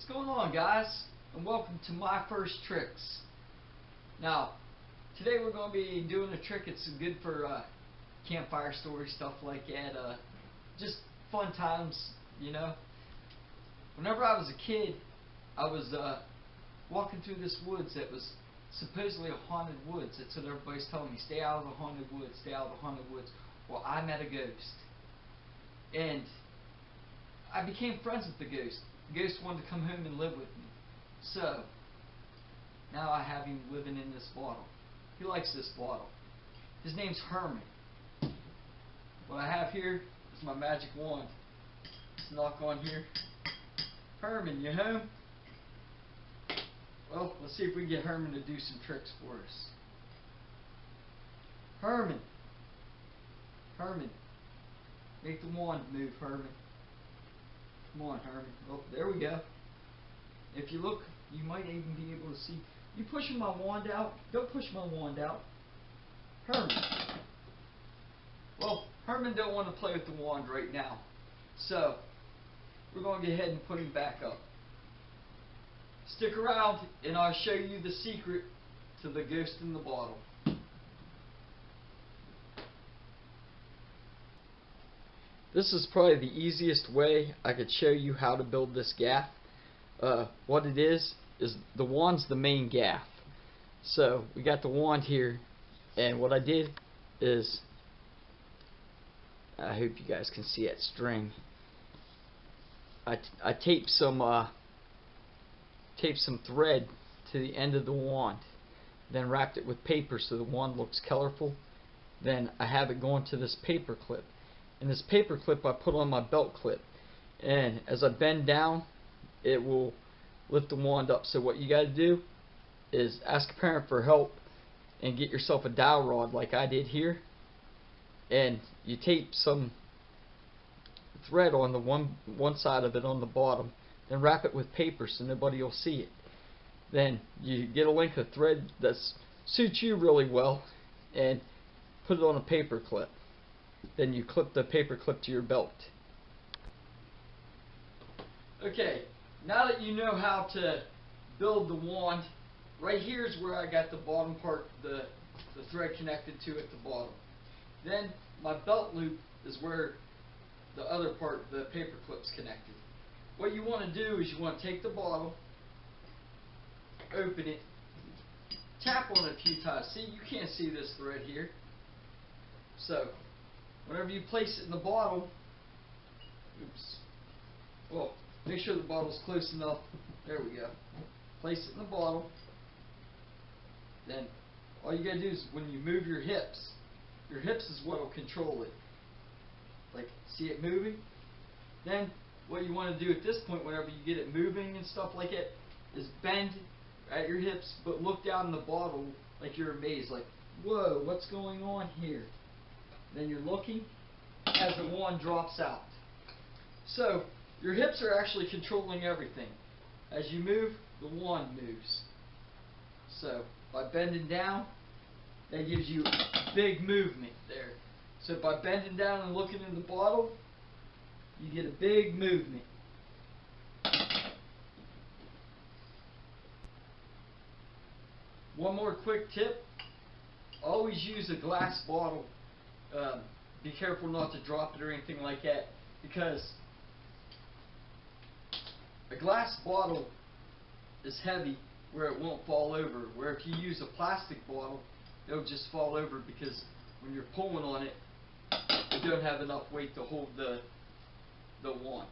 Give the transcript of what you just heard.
What's going on, guys? And welcome to my first tricks. Now, today we're going to be doing a trick. It's good for campfire story stuff like that. Just fun times, you know. Whenever I was a kid, I was walking through this woods that was supposedly a haunted woods. That's what everybody's telling me. Stay out of the haunted woods. Stay out of the haunted woods. Well, I met a ghost, and I became friends with the ghost. The ghost wanted to come home and live with me. So, now I have him living in this bottle. He likes this bottle. His name's Herman. What I have here is my magic wand. Let's knock on here. Herman, you home? Well, let's see if we can get Herman to do some tricks for us. Herman. Herman. Make the wand move, Herman. Come on, Herman. Oh, there we go. If you look, you might even be able to see. You pushing my wand out? Don't push my wand out. Herman. Well, Herman don't want to play with the wand right now. So, we're going to go ahead and put him back up. Stick around and I'll show you the secret to the ghost in the bottle. This is probably the easiest way I could show you how to build this gaff. What it is the wand's the main gaff. So we got the wand here, and what I did is, I hope you guys can see that string. I taped some thread to the end of the wand, then wrapped it with paper so the wand looks colorful. Then I have it going to this paper clip. And this paper clip I put on my belt clip, and as I bend down it will lift the wand up. So what you got to do is ask a parent for help and get yourself a dowel rod like I did here, and you tape some thread on the one side of it on the bottom, then wrap it with paper so nobody will see it. Then you get a length of thread that suits you really well and put it on a paper clip. Then you clip the paper clip to your belt. Okay, now that you know how to build the wand, right here is where I got the bottom part, the thread connected to at the bottom. Then my belt loop is where the other part, the paper clip's connected. What you want to do is you want to take the bottle, open it, tap on it a few times. See, you can't see this thread here. So, whenever you place it in the bottle, well, make sure the bottle's close enough. There we go. Place it in the bottle. Then all you gotta do is when you move your hips is what will control it. Like, see it moving? Then what you want to do at this point, whenever you get it moving and stuff like it, is bend at your hips, but look down in the bottle like you're amazed, like, whoa, what's going on here? Then you're looking as the wand drops out. So your hips are actually controlling everything. As you move, the wand moves. So by bending down, that gives you a big movement there. So by bending down and looking in the bottle, you get a big movement. One more quick tip. Always use a glass bottle. Be careful not to drop it or anything like that, because a glass bottle is heavy where it won't fall over, where if you use a plastic bottle, it'll just fall over because when you're pulling on it, you don't have enough weight to hold the wand.